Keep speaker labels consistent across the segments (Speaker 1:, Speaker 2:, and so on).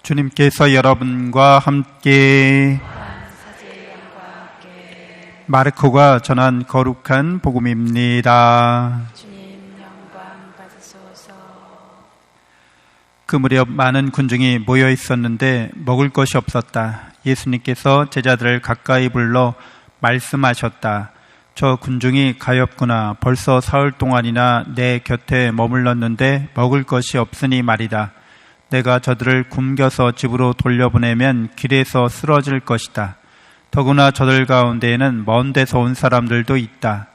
Speaker 1: 주님께서 여러분과 함께 마르코가 전한 거룩한 복음입니다.
Speaker 2: 주님 영광 받으소서.
Speaker 1: 그 무렵 많은 군중이 모여 있었는데 먹을 것이 없었다. 예수님께서 제자들을 가까이 불러 말씀하셨다. 저 군중이 가엾구나. 벌써 사흘 동안이나 내 곁에 머물렀는데 먹을 것이 없으니 말이다. 내가 저들을 굶겨서 집으로 돌려보내면 길에서 쓰러질 것이다. 더구나 저들 가운데에는 먼 데서 온 사람들도 있다.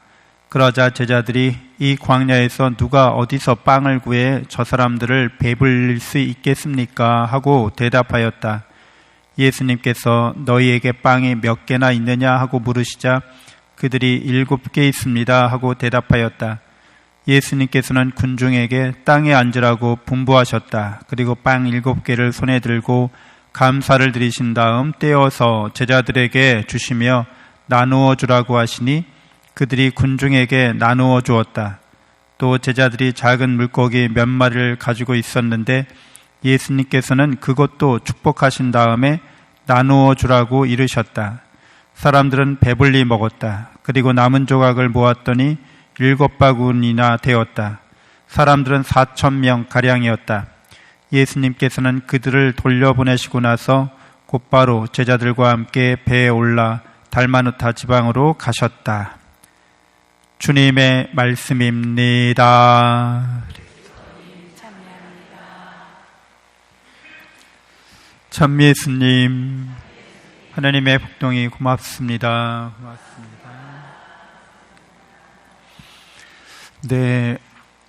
Speaker 1: 그러자 제자들이 이 광야에서 누가 어디서 빵을 구해 저 사람들을 배불릴 수 있겠습니까? 하고 대답하였다. 예수님께서 너희에게 빵이 몇 개나 있느냐 하고 물으시자 그들이 7개 있습니다 하고 대답하였다. 예수님께서는 군중에게 땅에 앉으라고 분부하셨다. 그리고 빵 7개를 손에 들고 감사를 드리신 다음 떼어서 제자들에게 주시며 나누어 주라고 하시니 그들이 군중에게 나누어 주었다. 또 제자들이 작은 물고기 몇 마리를 가지고 있었는데 예수님께서는 그것도 축복하신 다음에 나누어 주라고 이르셨다. 사람들은 배불리 먹었다. 그리고 남은 조각을 모았더니 7바구니나 되었다. 사람들은 4,000명 가량이었다. 예수님께서는 그들을 돌려보내시고 나서 곧바로 제자들과 함께 배에 올라 달마누타 지방으로 가셨다. 주님의 말씀입니다. 참 예수님, 하나님의 복동이 고맙습니다. 네,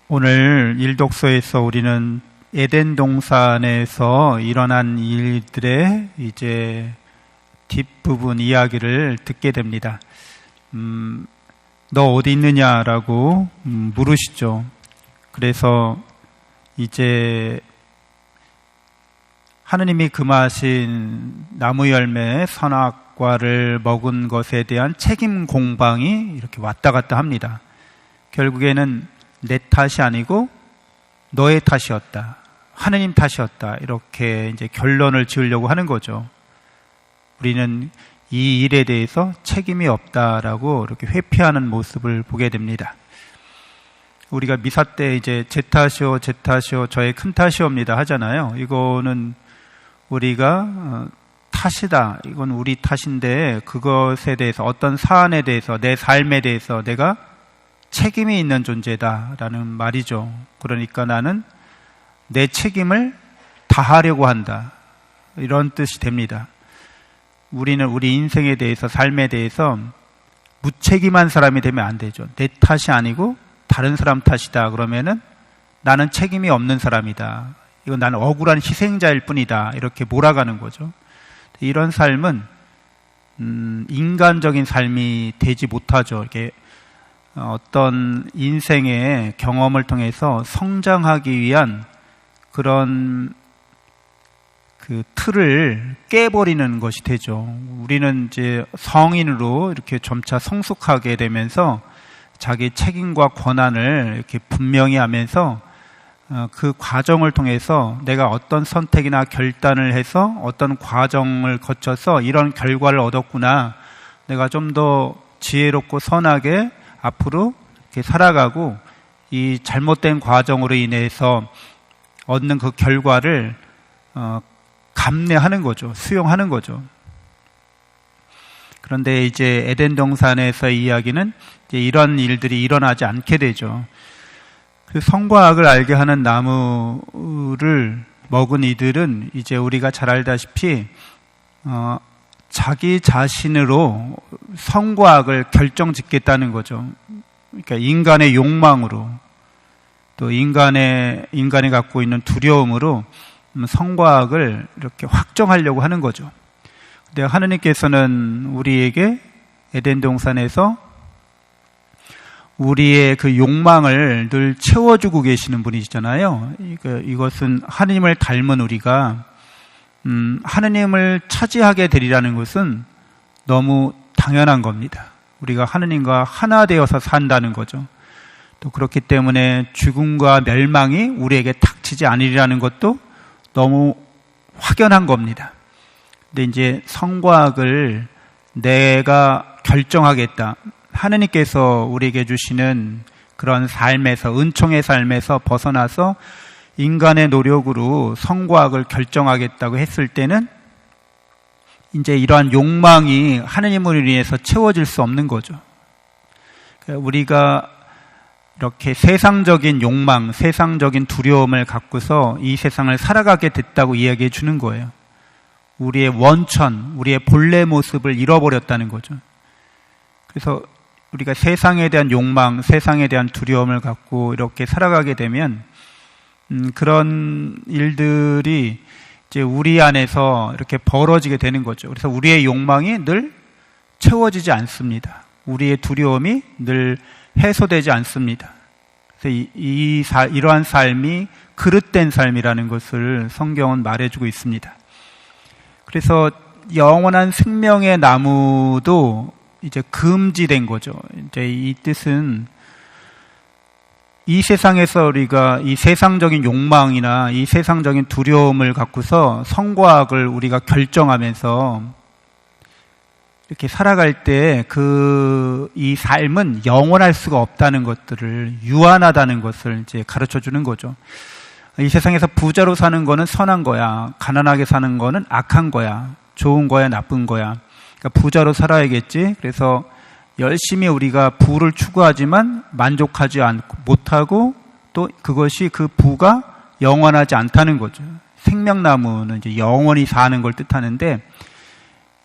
Speaker 1: 오늘 일독서에서 우리는 에덴 동산에서 일어난 일들의 이제 뒷부분 이야기를 듣게 됩니다. 너 어디 있느냐라고 물으시죠. 그래서 이제 하느님이 금하신 나무 열매 선악과를 먹은 것에 대한 책임 공방이 이렇게 왔다 갔다 합니다. 결국에는 내 탓이 아니고 너의 탓이었다. 하느님 탓이었다. 이렇게 이제 결론을 지으려고 하는 거죠. 우리는 이 일에 대해서 책임이 없다라고 이렇게 회피하는 모습을 보게 됩니다. 우리가 미사 때 이제 제 탓이오, 제 탓이오, 저의 큰 탓이옵니다 하잖아요. 이거는 우리가 탓이다. 이건 우리 탓인데 그것에 대해서 어떤 사안에 대해서 내 삶에 대해서 내가 책임이 있는 존재다라는 말이죠. 그러니까 나는 내 책임을 다하려고 한다. 이런 뜻이 됩니다. 우리는 우리 인생에 대해서 삶에 대해서 무책임한 사람이 되면 안 되죠. 내 탓이 아니고 다른 사람 탓이다. 그러면은 나는 책임이 없는 사람이다. 이건 나는 억울한 희생자일 뿐이다. 이렇게 몰아가는 거죠. 이런 삶은 인간적인 삶이 되지 못하죠. 이렇게 어떤 인생의 경험을 통해서 성장하기 위한 그런 그 틀을 깨버리는 것이 되죠. 우리는 이제 성인으로 이렇게 점차 성숙하게 되면서 자기 책임과 권한을 이렇게 분명히 하면서 그 과정을 통해서 내가 어떤 선택이나 결단을 해서 어떤 과정을 거쳐서 이런 결과를 얻었구나. 내가 좀 더 지혜롭고 선하게 앞으로 이렇게 살아가고 이 잘못된 과정으로 인해서 얻는 그 결과를 감내하는 거죠. 수용하는 거죠. 그런데 이제 에덴 동산에서의 이야기는 이제 이런 일들이 일어나지 않게 되죠. 그 선과 악을 알게 하는 나무를 먹은 이들은 이제 우리가 잘 알다시피 자기 자신으로 선과 악을 결정짓겠다는 거죠. 그러니까 인간의 욕망으로 또 인간이 갖고 있는 두려움으로 선과 악을 이렇게 확정하려고 하는 거죠. 근데 하느님께서는 우리에게 에덴 동산에서 우리의 그 욕망을 늘 채워주고 계시는 분이시잖아요. 이것은 하느님을 닮은 우리가 하느님을 차지하게 되리라는 것은 너무 당연한 겁니다. 우리가 하느님과 하나 되어서 산다는 거죠. 또 그렇기 때문에 죽음과 멸망이 우리에게 닥치지 않으리라는 것도 너무 확연한 겁니다. 근데 이제 성과학을 내가 결정하겠다. 하느님께서 우리에게 주시는 그런 삶에서, 은총의 삶에서 벗어나서 인간의 노력으로 성과학을 결정하겠다고 했을 때는 이제 이러한 욕망이 하느님을 인해서 채워질 수 없는 거죠. 우리가 이렇게 세상적인 욕망, 세상적인 두려움을 갖고서 이 세상을 살아가게 됐다고 이야기해 주는 거예요. 우리의 원천, 우리의 본래 모습을 잃어버렸다는 거죠. 그래서 우리가 세상에 대한 욕망, 세상에 대한 두려움을 갖고 이렇게 살아가게 되면 그런 일들이 이제 우리 안에서 이렇게 벌어지게 되는 거죠. 그래서 우리의 욕망이 늘 채워지지 않습니다. 우리의 두려움이 늘 해소되지 않습니다. 그래서 이러한 삶이 그릇된 삶이라는 것을 성경은 말해주고 있습니다. 그래서 영원한 생명의 나무도 이제 금지된 거죠. 이제 이 뜻은 이 세상에서 우리가 이 세상적인 욕망이나 이 세상적인 두려움을 갖고서 성과학을 우리가 결정하면서 이렇게 살아갈 때 이 삶은 영원할 수가 없다는 것들을, 유한하다는 것을 이제 가르쳐 주는 거죠. 이 세상에서 부자로 사는 거는 선한 거야. 가난하게 사는 거는 악한 거야. 좋은 거야, 나쁜 거야. 그러니까 부자로 살아야겠지. 그래서 열심히 우리가 부를 추구하지만 만족하지 못하고 또 그것이 그 부가 영원하지 않다는 거죠. 생명나무는 이제 영원히 사는 걸 뜻하는데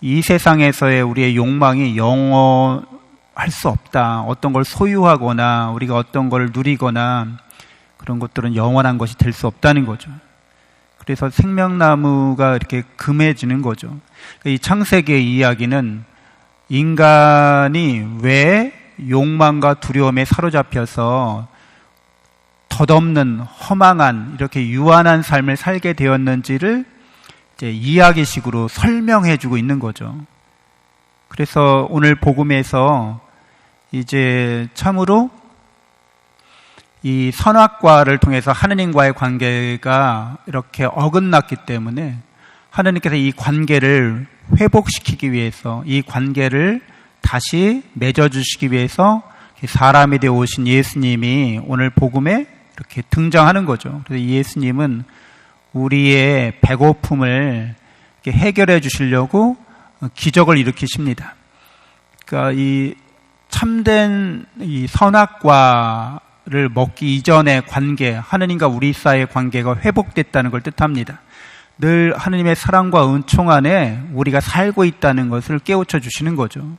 Speaker 1: 이 세상에서의 우리의 욕망이 영원할 수 없다. 어떤 걸 소유하거나 우리가 어떤 걸 누리거나 그런 것들은 영원한 것이 될 수 없다는 거죠. 그래서 생명나무가 이렇게 금해지는 거죠. 이 창세기의 이야기는 인간이 왜 욕망과 두려움에 사로잡혀서 덧없는 허망한 이렇게 유한한 삶을 살게 되었는지를 이제 이야기식으로 설명해 주고 있는 거죠. 그래서 오늘 복음에서 이제 참으로 이 선악과를 통해서 하느님과의 관계가 이렇게 어긋났기 때문에 하느님께서 이 관계를 회복시키기 위해서, 이 관계를 다시 맺어주시기 위해서 사람이 되어 오신 예수님이 오늘 복음에 이렇게 등장하는 거죠. 그래서 예수님은 우리의 배고픔을 이렇게 해결해 주시려고 기적을 일으키십니다. 그러니까 이 참된 이 선악과를 먹기 이전의 관계, 하느님과 우리 사이의 관계가 회복됐다는 걸 뜻합니다. 늘 하느님의 사랑과 은총 안에 우리가 살고 있다는 것을 깨우쳐 주시는 거죠.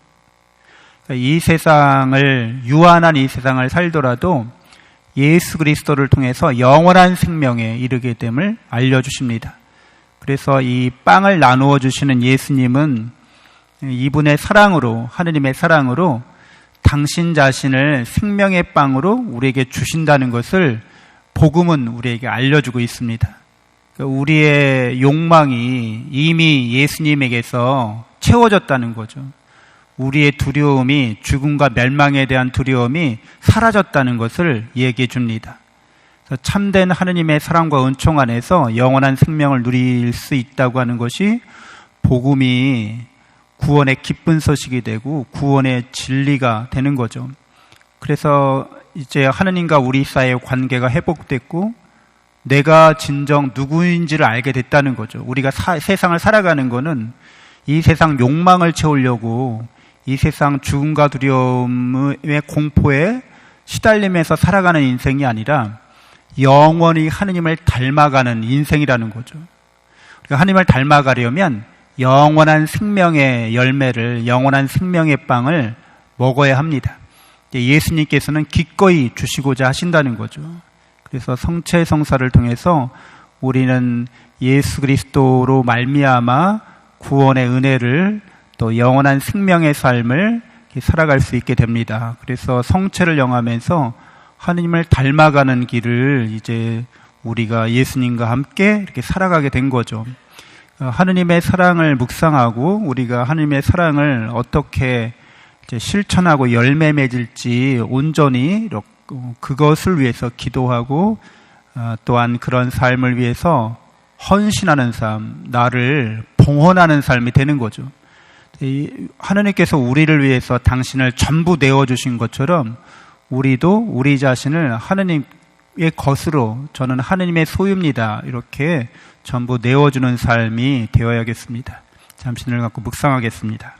Speaker 1: 이 세상을, 유한한 이 세상을 살더라도 예수 그리스도를 통해서 영원한 생명에 이르게 됨을 알려주십니다. 그래서 이 빵을 나누어 주시는 예수님은 이분의 사랑으로, 하느님의 사랑으로 당신 자신을 생명의 빵으로 우리에게 주신다는 것을 복음은 우리에게 알려주고 있습니다. 우리의 욕망이 이미 예수님에게서 채워졌다는 거죠. 우리의 두려움이, 죽음과 멸망에 대한 두려움이 사라졌다는 것을 얘기해 줍니다. 참된 하느님의 사랑과 은총 안에서 영원한 생명을 누릴 수 있다고 하는 것이 복음이 구원의 기쁜 소식이 되고 구원의 진리가 되는 거죠. 그래서 이제 하느님과 우리 사이의 관계가 회복됐고 내가 진정 누구인지를 알게 됐다는 거죠. 우리가 세상을 살아가는 거는 이 세상 욕망을 채우려고 이 세상 죽음과 두려움의 공포에 시달리면서 살아가는 인생이 아니라 영원히 하느님을 닮아가는 인생이라는 거죠. 그러니까 하느님을 닮아가려면 영원한 생명의 열매를, 영원한 생명의 빵을 먹어야 합니다. 예수님께서는 기꺼이 주시고자 하신다는 거죠. 그래서 성체 성사를 통해서 우리는 예수 그리스도로 말미암아 구원의 은혜를 또 영원한 생명의 삶을 살아갈 수 있게 됩니다. 그래서 성체를 영하면서 하느님을 닮아가는 길을 이제 우리가 예수님과 함께 이렇게 살아가게 된 거죠. 하느님의 사랑을 묵상하고 우리가 하느님의 사랑을 어떻게 이제 실천하고 열매 맺을지 온전히 그것을 위해서 기도하고 또한 그런 삶을 위해서 헌신하는 삶, 나를 봉헌하는 삶이 되는 거죠. 하나님께서 우리를 위해서 당신을 전부 내어주신 것처럼 우리도 우리 자신을 하나님의 것으로 저는 하나님의 소유입니다. 이렇게 전부 내어주는 삶이 되어야겠습니다. 잠시 눈을 감고 묵상하겠습니다.